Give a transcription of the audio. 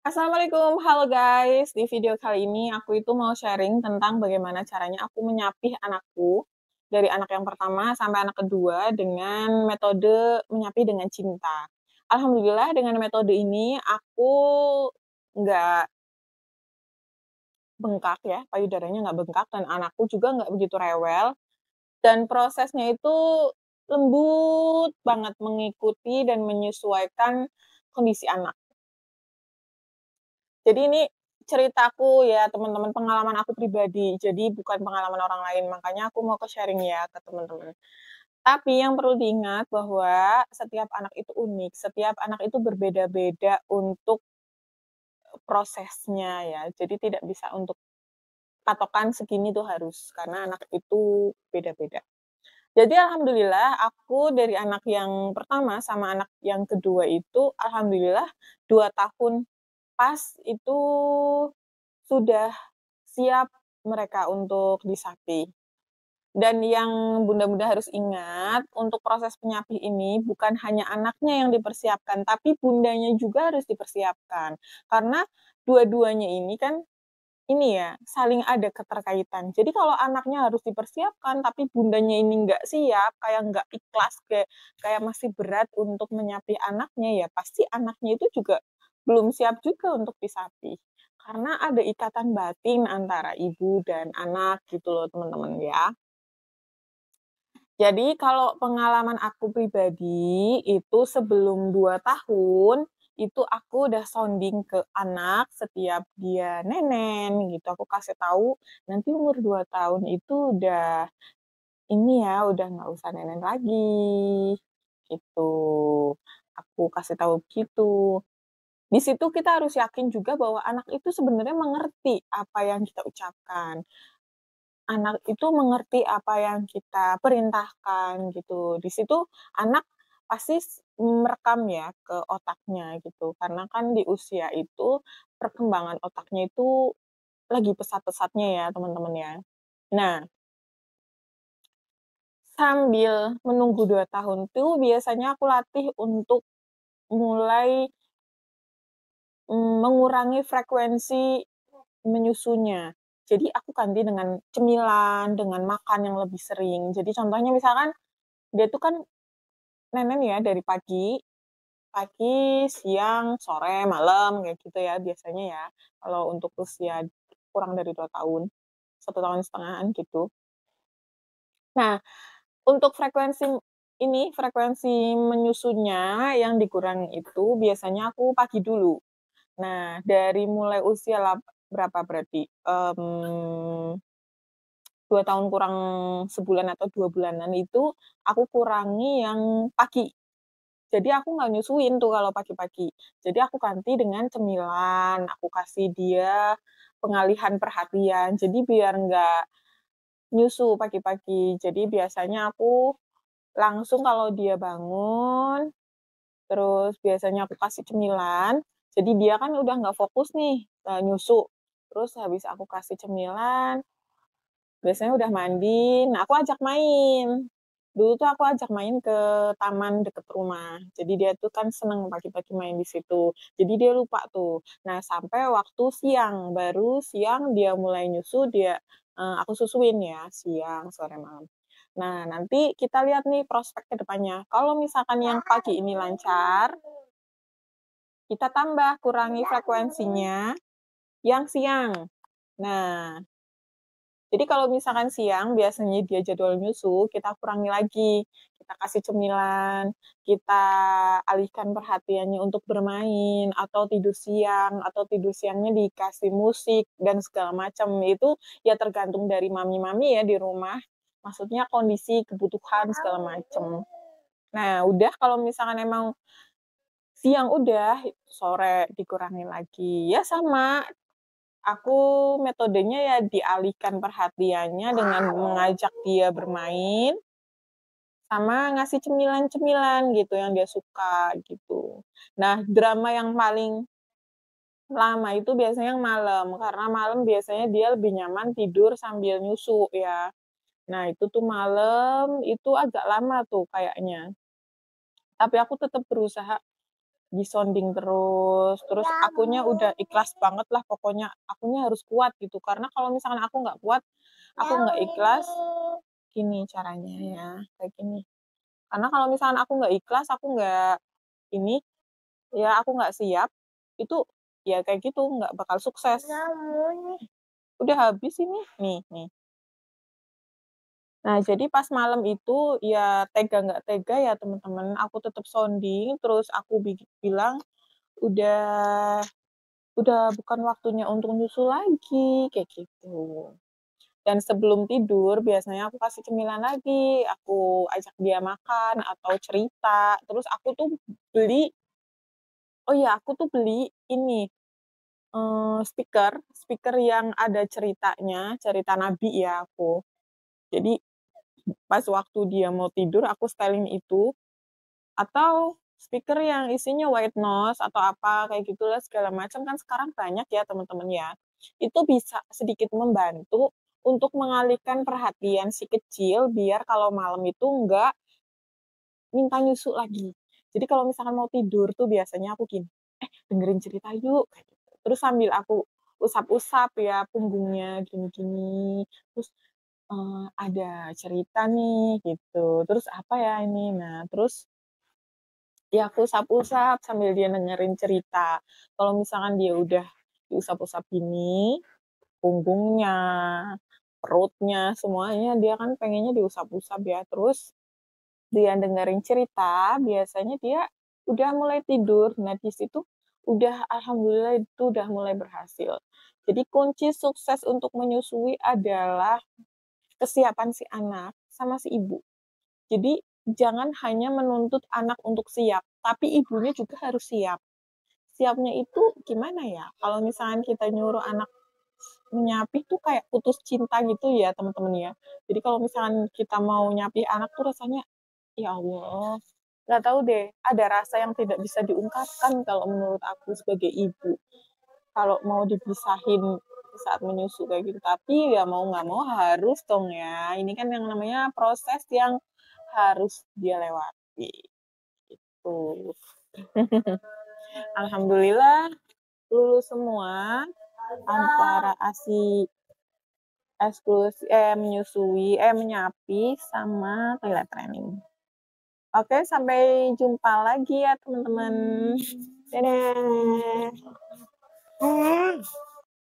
Assalamualaikum, halo guys. Di video kali ini aku itu mau sharing tentang bagaimana caranya aku menyapih anakku, dari anak yang pertama sampai anak kedua dengan metode menyapih dengan cinta. Alhamdulillah dengan metode ini aku nggak bengkak ya, payudaranya nggak bengkak dan anakku juga nggak begitu rewel, dan prosesnya itu lembut banget mengikuti dan menyesuaikan kondisi anak. Jadi ini ceritaku ya teman-teman, pengalaman aku pribadi, jadi bukan pengalaman orang lain, makanya aku mau sharing ya ke teman-teman. Tapi yang perlu diingat bahwa setiap anak itu unik, setiap anak itu berbeda-beda untuk prosesnya ya, jadi tidak bisa untuk patokan segini tuh harus, karena anak itu beda-beda. Jadi alhamdulillah aku dari anak yang pertama sama anak yang kedua itu alhamdulillah 2 tahun pas itu sudah siap mereka untuk disapi. Dan yang bunda-bunda harus ingat, untuk proses penyapih ini bukan hanya anaknya yang dipersiapkan, tapi bundanya juga harus dipersiapkan. Karena dua-duanya ini kan, ini ya, saling ada keterkaitan. Jadi kalau anaknya harus dipersiapkan, tapi bundanya ini nggak siap, kayak nggak ikhlas, kayak kayak masih berat untuk menyapih anaknya, ya pasti anaknya itu juga belum siap juga untuk disapi. Karena ada ikatan batin antara ibu dan anak gitu loh teman-teman ya. Jadi kalau pengalaman aku pribadi, itu sebelum 2 tahun, itu aku udah sounding ke anak setiap dia nenen gitu, aku kasih tahu, "Nanti umur 2 tahun itu udah ini ya, udah nggak usah nenen lagi," gitu. Aku kasih tahu gitu. Di situ kita harus yakin juga bahwa anak itu sebenarnya mengerti apa yang kita ucapkan. Anak itu mengerti apa yang kita perintahkan gitu. Di situ anak pasti merekam ya ke otaknya gitu, karena kan di usia itu perkembangan otaknya itu lagi pesat-pesatnya ya teman-teman ya. Nah, sambil menunggu 2 tahun tuh biasanya aku latih untuk mulai, mengurangi frekuensi menyusunya. Jadi aku ganti dengan cemilan, dengan makan yang lebih sering. Jadi contohnya misalkan dia tuh kan nenen ya dari pagi, siang, sore, malam, kayak gitu ya biasanya ya, kalau untuk usia kurang dari 2 tahun, 1,5 tahunan gitu. Nah, untuk frekuensi menyusunya yang dikurangi itu biasanya aku pagi dulu. Nah, dari mulai usia berapa berarti, 2 tahun kurang sebulan atau 2 bulanan itu aku kurangi yang pagi. Jadi aku nggak nyusuin tuh kalau pagi-pagi. Jadi aku ganti dengan cemilan, aku kasih dia pengalihan perhatian, jadi biar nggak nyusu pagi-pagi. Jadi biasanya aku langsung kalau dia bangun, terus biasanya aku kasih cemilan, jadi dia kan udah nggak fokus nih, nyusu. Terus habis aku kasih cemilan, biasanya udah mandi, nah aku ajak main. Dulu tuh aku ajak main ke taman deket rumah. Jadi dia tuh kan seneng pagi-pagi main di situ. Jadi dia lupa tuh. Nah, sampai waktu siang, baru siang dia mulai nyusu, aku susuin ya, siang, sore, malam. Nah, nanti kita lihat nih prospek ke depannya. Kalau misalkan yang pagi ini lancar, kita tambah, kurangi frekuensinya yang siang. Nah, jadi kalau misalkan siang biasanya dia jadwal nyusu, kita kurangi lagi, kita kasih cemilan, kita alihkan perhatiannya untuk bermain, atau tidur siangnya dikasih musik dan segala macam. Itu ya tergantung dari mami-mami ya di rumah, maksudnya kondisi, kebutuhan segala macam. Nah, udah kalau misalkan emang siang udah, sore dikurangi lagi. Ya sama, aku metodenya ya dialihkan perhatiannya dengan mengajak dia bermain, sama ngasih cemilan-cemilan gitu yang dia suka, gitu. Nah, drama yang paling lama itu biasanya yang malam, karena malam biasanya dia lebih nyaman tidur sambil nyusu ya. Nah, itu tuh malam, itu agak lama tuh kayaknya. Tapi aku tetap berusaha disonding terus, terus akunya udah ikhlas banget lah pokoknya, akunya harus kuat gitu, karena kalau misalkan aku nggak kuat, aku nggak ikhlas, gini caranya ya, kayak gini. Karena kalau misalkan aku nggak ikhlas, aku nggak ini, ya aku nggak siap, itu ya kayak gitu, nggak bakal sukses. Udah habis ini, nih. Nah, jadi pas malam itu, ya tega nggak tega ya teman-teman, aku tetap sounding, terus aku bilang, "Udah bukan waktunya untuk nyusul lagi," kayak gitu. Dan sebelum tidur biasanya aku kasih cemilan lagi, aku ajak dia makan atau cerita, terus aku tuh beli oh iya, aku tuh beli ini, speaker speaker yang ada ceritanya, cerita nabi ya aku. Jadi pas waktu dia mau tidur aku setelin itu, atau speaker yang isinya white noise atau apa kayak gitulah segala macam kan sekarang banyak ya teman-teman ya. Itu bisa sedikit membantu untuk mengalihkan perhatian si kecil biar kalau malam itu enggak minta nyusu lagi. Jadi kalau misalkan mau tidur tuh biasanya aku gini, dengerin cerita yuk, kayak gitu. Terus sambil aku usap-usap ya punggungnya gini-gini, terus, ada cerita nih gitu, terus apa ya ini, nah terus ya aku usap-usap sambil dia dengerin cerita. Kalau misalkan dia udah diusap-usap gini, punggungnya, perutnya, semuanya dia kan pengennya diusap-usap ya, terus dia dengerin cerita, biasanya dia udah mulai tidur. Nah, di situ udah alhamdulillah itu udah mulai berhasil. Jadi kunci sukses untuk menyusui adalah kesiapan si anak sama si ibu. Jadi jangan hanya menuntut anak untuk siap, tapi ibunya juga harus siap. Siapnya itu gimana ya, kalau misalkan kita nyuruh anak menyapih tuh kayak putus cinta gitu ya teman-teman ya. Jadi kalau misalkan kita mau nyapih anak tuh rasanya, ya Allah, nggak tahu deh, ada rasa yang tidak bisa diungkapkan kalau menurut aku sebagai ibu. Kalau mau dipisahin saat menyusu kayak gitu, tapi ya mau nggak mau harus dong ya. Ini kan yang namanya proses yang harus dia lewati, gitu. Alhamdulillah lulus semua antara ASI menyapi sama toilet training. Oke, sampai jumpa lagi ya teman-teman. Dadah.